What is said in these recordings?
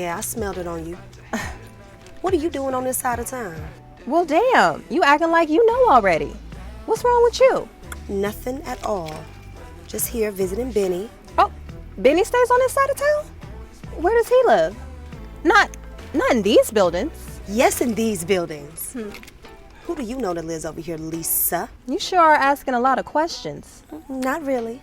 Yeah, I smelled it on you. What are you doing on this side of town? Well, damn, you acting like you know already. What's wrong with you? Nothing at all. Just here visiting Benny. Oh, Benny stays on this side of town? Where does he live? Not in these buildings. Yes, in these buildings. Who do you know that lives over here, Lisa? You sure are asking a lot of questions. Not really.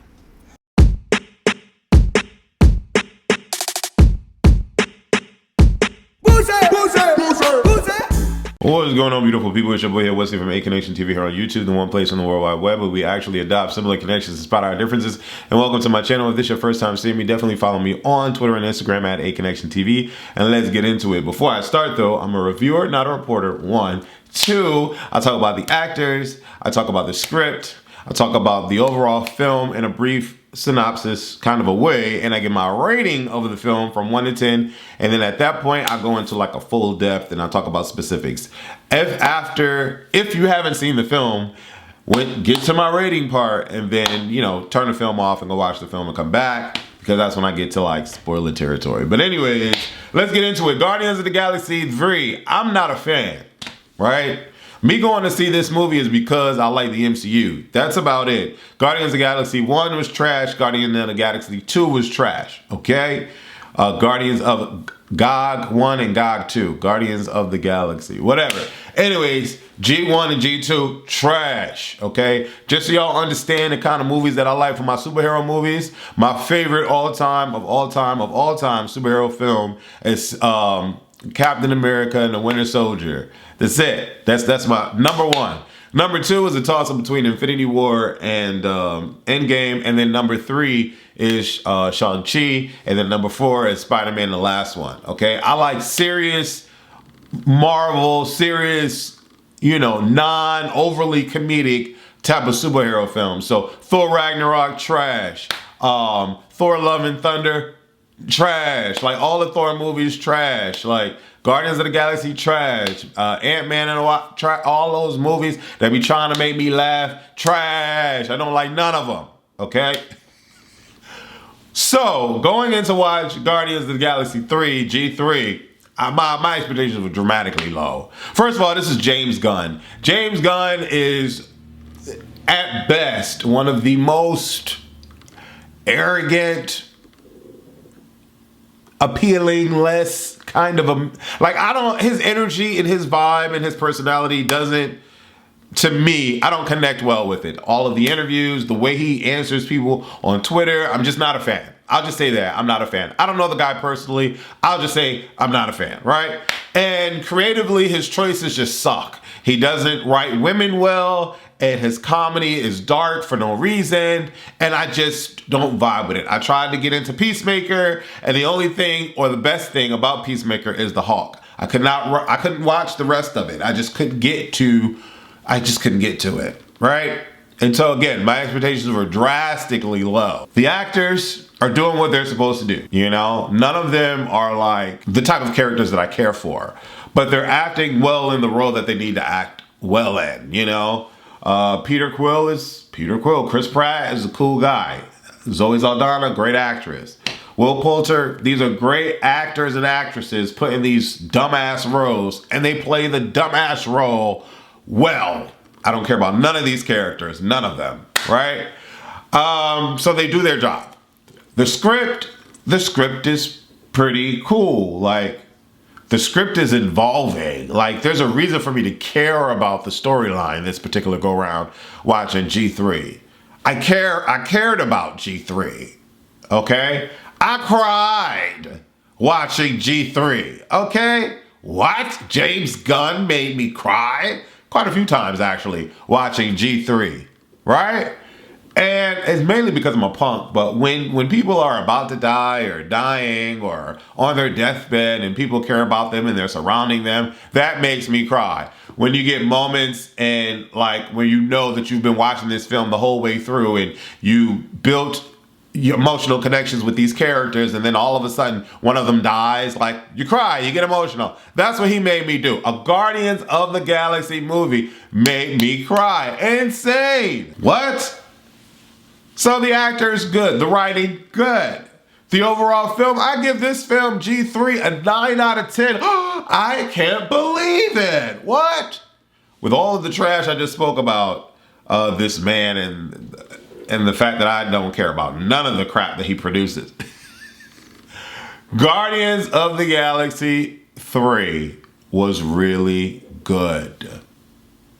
What is going on, beautiful people? It's your boy here, Wesley from A Connection TV here on YouTube, the one place on the World Wide Web where we actually adopt similar connections to spot our differences. And welcome to my channel. If this is your first time seeing me, definitely follow me on Twitter and Instagram at A Connection TV. And let's get into it. Before I start though, I'm a reviewer, not a reporter. 1. 2, I talk about the actors, I talk about the script, I talk about the overall film in a brief synopsis kind of a way, and I get my rating of the film from 1 to 10, and then at that point I go into like a full depth and I talk about specifics. If you haven't seen the film, get to my rating part and then, you know, turn the film off and go watch the film and come back, because that's when I get to like spoiler territory. But anyways, let's get into it. Guardians of the Galaxy 3, I'm not a fan, right? Me going to see this movie is because I like the MCU. That's about it. Guardians of the Galaxy 1 was trash. Guardians of the Galaxy 2 was trash. Okay? Guardians of GOG 1 and GOG 2. Guardians of the Galaxy. Whatever. Anyways, G1 and G2, trash. Okay? Just so y'all understand the kind of movies that I like for my superhero movies, my favorite all-time superhero film is Captain America and the Winter Soldier. That's it. That's my number 1. Number 2 is a toss-up between Infinity War and Endgame, and then number 3 is Shang-Chi, and then number 4 is Spider-Man, the last one. Okay, I like serious Marvel, serious, you know, non-overly comedic type of superhero films. So Thor Ragnarok, trash. Thor Love and Thunder, trash. Like all the Thor movies, trash. Like Guardians of the Galaxy, trash. Ant-Man and all those movies that be trying to make me laugh, trash. I don't like none of them. Okay. So going into watch Guardians of the Galaxy 3, G3, my expectations were dramatically low. First of all, this is James Gunn. James Gunn is at best one of the most arrogant, appealing, less kind of a, like, his energy and his vibe and his personality doesn't, to me, I don't connect well with it. All of the interviews, the way he answers people on Twitter, I'm just not a fan. I'll just say that, I'm not a fan. I don't know the guy personally. I'll just say I'm not a fan, right? And creatively, his choices just suck. He doesn't write women well, and his comedy is dark for no reason, and I just don't vibe with it. I tried to get into Peacemaker, and the only thing, or the best thing about Peacemaker is the Hulk. I couldn't watch the rest of it. I just couldn't get to it, right? And so again, my expectations were drastically low. The actors are doing what they're supposed to do, you know? None of them are like the type of characters that I care for, but they're acting well in the role that they need to act well in, you know? Peter Quill is Peter Quill. Chris Pratt is a cool guy. Zoe Saldana, great actress. Will Poulter, these are great actors and actresses put in these dumbass roles, and they play the dumbass role well. I don't care about none of these characters, none of them, right? So they do their job. The script is pretty cool. Like, the script is involving. Like, there's a reason for me to care about the storyline this particular go round watching G3. I cared about G3. Okay? I cried watching G3. Okay? What? James Gunn made me cry? Quite a few times, actually, watching G3, right? And it's mainly because I'm a punk, but when people are about to die or dying or on their deathbed and people care about them and they're surrounding them, that makes me cry. When you get moments and like when you know that you've been watching this film the whole way through and you built your emotional connections with these characters, and then all of a sudden one of them dies, like, you cry, you get emotional. That's what he made me do. A Guardians of the Galaxy movie made me cry. Insane. What? So the actor's good, the writing, good. the overall film, I give this film G3 a 9 out of 10. I can't believe it. What? With all of the trash I just spoke about this man and the fact that I don't care about none of the crap that he produces. Guardians of the Galaxy 3 was really good.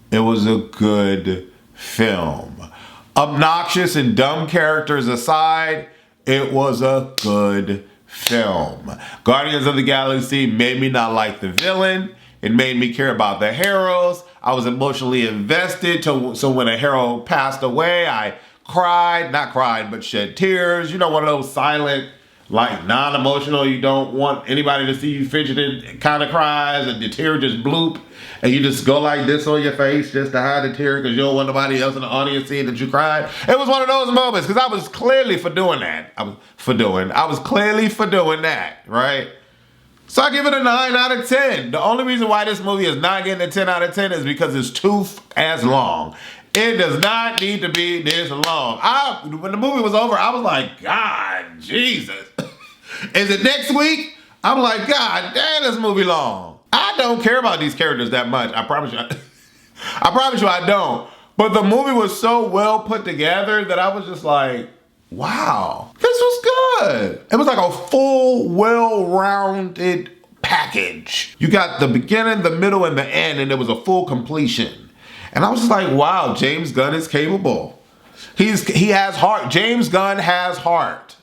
It was a good film. Obnoxious and dumb characters aside, it was a good film. Guardians of the Galaxy made me not like the villain. It made me care about the heroes. I was emotionally invested, so when a hero passed away, I cried, not cried, but shed tears. You know, one of those silent, like non-emotional, you don't want anybody to see you fidgeting kind of cries, and the tear just bloop, and you just go like this on your face just to hide the tear because you don't want nobody else in the audience seeing that you cried. It was one of those moments because I was clearly for doing that. I was clearly for doing that, right? So I give it a 9 out of 10. The only reason why this movie is not getting a 10 out of 10 is because it's too as long. It does not need to be this long. When the movie was over, I was like, God, Jesus. Is it next week? I'm like, God damn, this movie long. I don't care about these characters that much. I promise you. I promise you I don't. But the movie was so well put together that I was just like, wow, this was good. It was like a full, well-rounded package. You got the beginning, the middle, and the end, and it was a full completion. And I was just like, wow, James Gunn is capable. He has heart. James Gunn has heart,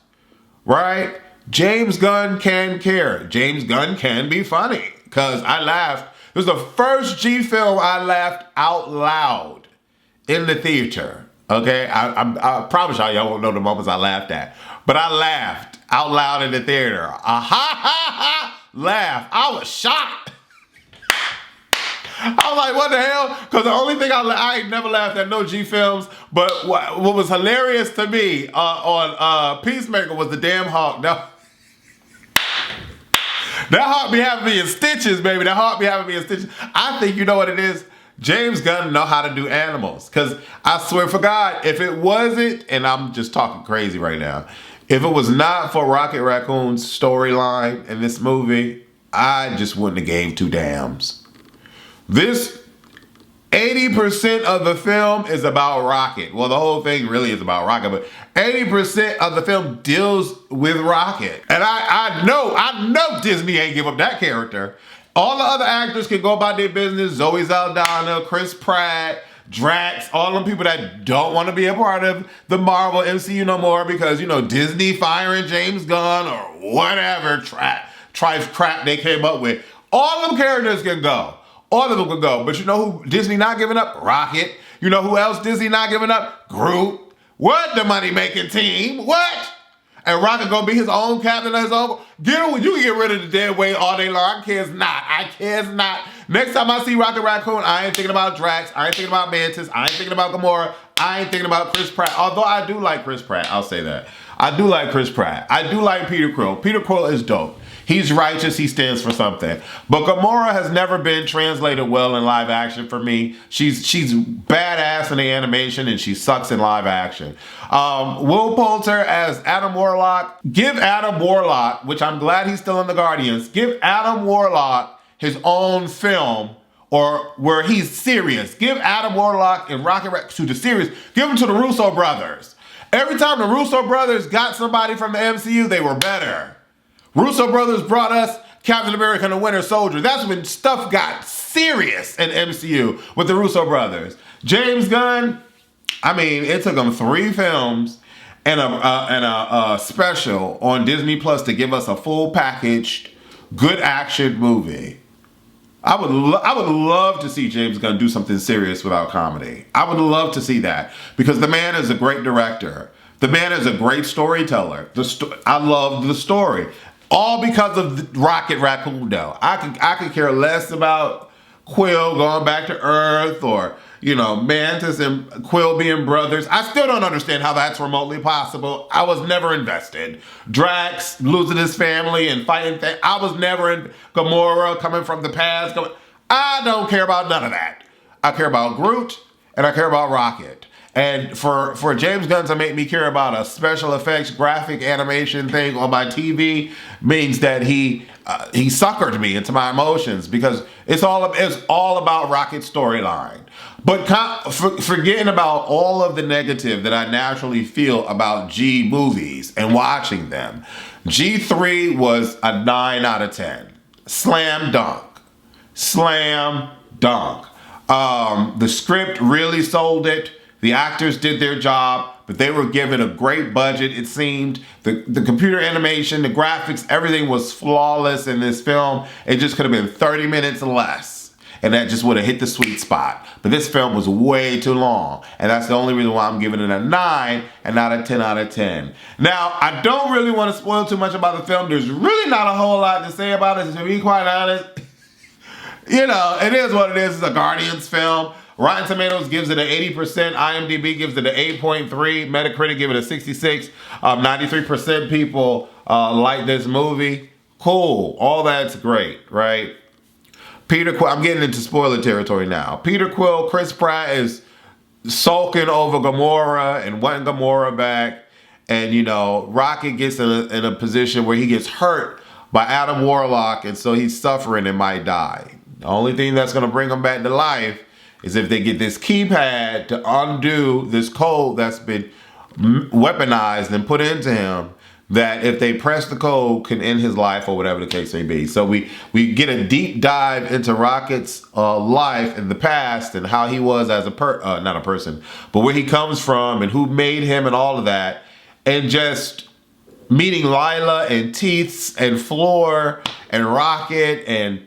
right? James Gunn can care. James Gunn can be funny. Because I laughed. It was the first G film I laughed out loud in the theater. Okay? I promise y'all won't know the moments I laughed at. But I laughed out loud in the theater. A ha ha ha laugh. I was shocked. I was like, what the hell? Because the only thing I ain't never laughed at no G films, but what was hilarious to me on Peacemaker was the damn hawk. Now, that heart be having me in stitches, baby. That heart be having me in stitches. I think you know what it is. James Gunn know how to do animals. Because I swear for God, if it wasn't, and I'm just talking crazy right now, if it was not for Rocket Raccoon's storyline in this movie, I just wouldn't have gave two damns. This 80% of the film is about Rocket. Well, the whole thing really is about Rocket, but 80% of the film deals with Rocket. And I know Disney ain't give up that character. All the other actors can go about their business. Zoe Saldana, Chris Pratt, Drax, all them people that don't want to be a part of the Marvel MCU no more because, you know, Disney firing James Gunn or whatever crap they came up with. All them characters can go. All of them can go. But you know who Disney not giving up? Rocket. You know who else Disney not giving up? Groot. What? The money-making team. What? And Rocket gonna be his own captain of his own. You can get rid of the dead weight all day long. I cares not. Next time I see Rocket Raccoon, I ain't thinking about Drax. I ain't thinking about Mantis. I ain't thinking about Gamora. I ain't thinking about Chris Pratt. Although I do like Chris Pratt. I'll say that. I do like Chris Pratt. I do like Peter Quill. Peter Quill is dope. He's righteous. He stands for something. But Gamora has never been translated well in live action for me. She's badass in the animation and she sucks in live action. Will Poulter as Adam Warlock. Give Adam Warlock, which I'm glad he's still in the Guardians, give Adam Warlock his own film or where he's serious. Give Adam Warlock and Rocket Raccoon to the series. Give him to the Russo brothers. Every time the Russo brothers got somebody from the MCU, they were better. Russo brothers brought us Captain America and the Winter Soldier. That's when stuff got serious in MCU with the Russo brothers. James Gunn, I mean, it took him 3 films and a special on Disney Plus to give us a full packaged, good action movie. I would love to see James Gunn do something serious without comedy. I would love to see that because the man is a great director. The man is a great storyteller. I love the story. All because of Rocket Raccoon, though. I could care less about Quill going back to Earth or, you know, Mantis and Quill being brothers. I still don't understand how that's remotely possible. I was never invested. Drax losing his family and fighting things. I was never in Gamora coming from the past. I don't care about none of that. I care about Groot and I care about Rocket. And for James Gunn to make me care about a special effects graphic animation thing on my TV means that he suckered me into my emotions, because it's all about Rocket's storyline. But forgetting about all of the negative that I naturally feel about G movies and watching them, G3 was a 9 out of 10. Slam dunk. Slam dunk. The script really sold it. The actors did their job, but they were given a great budget, it seemed. The computer animation, the graphics, everything was flawless in this film. It just could have been 30 minutes less, and that just would have hit the sweet spot. But this film was way too long, and that's the only reason why I'm giving it a 9 and not a 10 out of 10. Now, I don't really want to spoil too much about the film. There's really not a whole lot to say about it, to be quite honest. You know, it is what it is. It's a Guardians film. Rotten Tomatoes gives it an 80%. IMDb gives it an 8.3. Metacritic give it a 66. 93% people like this movie. Cool. All that's great, right? Peter Quill, I'm getting into spoiler territory now. Peter Quill, Chris Pratt is sulking over Gamora and wanting Gamora back. And, you know, Rocket gets in a position where he gets hurt by Adam Warlock, and so he's suffering and might die. The only thing that's going to bring him back to life is if they get this keypad to undo this code that's been weaponized and put into him, that if they press the code can end his life or whatever the case may be. So we get a deep dive into Rocket's life in the past and how he was as not a person, but where he comes from and who made him and all of that. And just meeting Lila and Teeths and Floor and Rocket and,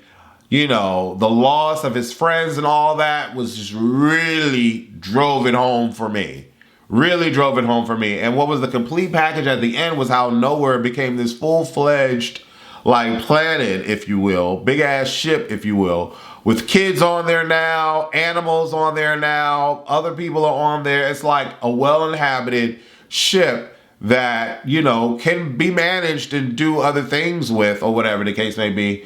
you know, the loss of his friends and all that was just really drove it home for me. Really drove it home for me. And what was the complete package at the end was how Nowhere became this full-fledged, like, planet, if you will, big-ass ship, if you will, with kids on there now, animals on there now, other people are on there. It's like a well-inhabited ship that, you know, can be managed and do other things with, or whatever the case may be.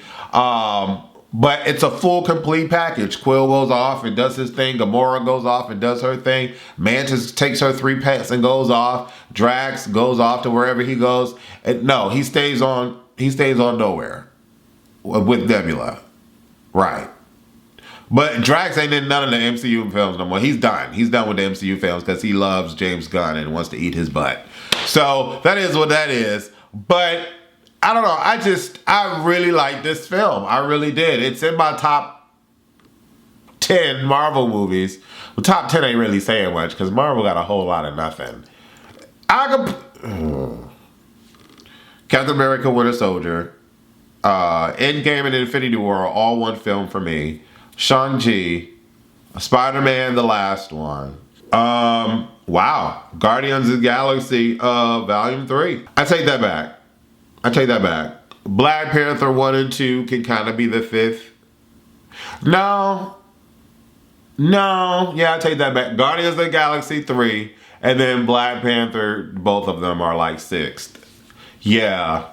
But it's a full, complete package. Quill goes off and does his thing. Gamora goes off and does her thing. Mantis takes her 3 pets and goes off. Drax goes off to wherever he goes. And no, he stays on Nowhere with Nebula. Right. But Drax ain't in none of the MCU films no more. He's done. He's done with the MCU films because he loves James Gunn and wants to eat his butt. So that is what that is. But I don't know. I really like this film. I really did. It's in my top 10 Marvel movies. Well, top 10 ain't really saying much because Marvel got a whole lot of nothing. Captain America Winter Soldier, Endgame and Infinity War are all one film for me. Shang-Chi, Spider-Man, the last one. Wow. Guardians of the Galaxy Volume 3. I take that back. Black Panther 1 and 2 can kind of be the 5th. No, yeah, I take that back. Guardians of the Galaxy 3, and then Black Panther, both of them are like 6th. Yeah.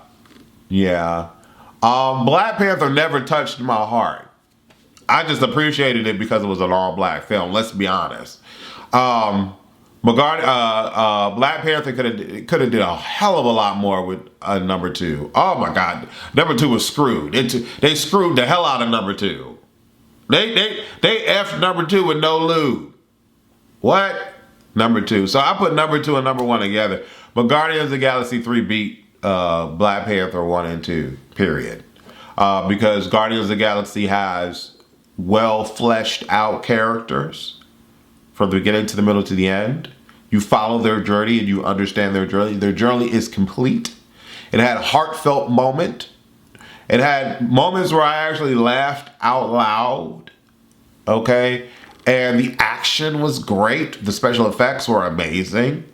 Black Panther never touched my heart. I just appreciated it because it was an all-black film, let's be honest. But Black Panther could have did a hell of a lot more with number 2. Oh my God, number 2 was screwed. They screwed the hell out of number 2. They effed number 2 with no lube. What? Number 2. So I put number 2 and number 1 together. But Guardians of the Galaxy 3 beat Black Panther 1 and 2. Period. Because Guardians of the Galaxy has well fleshed out characters from the beginning to the middle to the end. You follow their journey and you understand their journey. Their journey is complete. It had a heartfelt moment. It had moments where I actually laughed out loud. Okay? And the action was great. The special effects were amazing.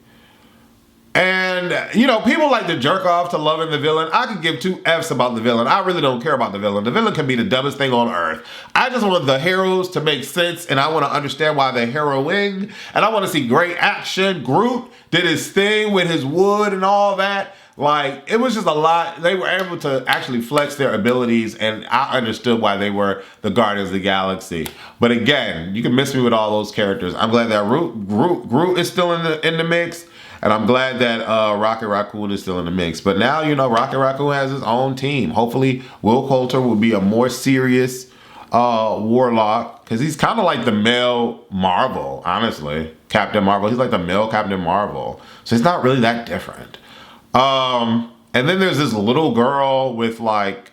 And, you know, people like to jerk off to loving the villain. I could give 2 F's about the villain. I really don't care about the villain. The villain can be the dumbest thing on earth. I just want the heroes to make sense, and I want to understand why they're heroing. And I want to see great action. Groot did his thing with his wood and all that. Like, it was just a lot. They were able to actually flex their abilities, and I understood why they were the Guardians of the Galaxy. But again, you can miss me with all those characters. I'm glad that Groot is still in the mix, and I'm glad that Rocket Raccoon is still in the mix. But now, you know, Rocket Raccoon has his own team. Hopefully, Will Coulter will be a more serious warlock, because he's kind of like the male Marvel, honestly. Captain Marvel. He's like the male Captain Marvel. So he's not really that different. And then there's this little girl with like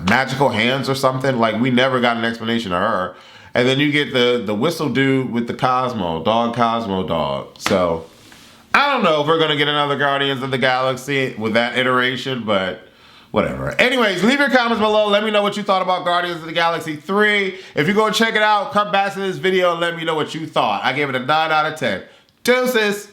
magical hands or something. Like, we never got an explanation of her. And then you get the whistle dude with the Cosmo dog. So I don't know if we're gonna get another Guardians of the Galaxy with that iteration, but whatever. Anyways, leave your comments below. Let me know what you thought about Guardians of the Galaxy 3. If you go check it out, come back to this video and let me know what you thought. I gave it a 9 out of 10. Deuces.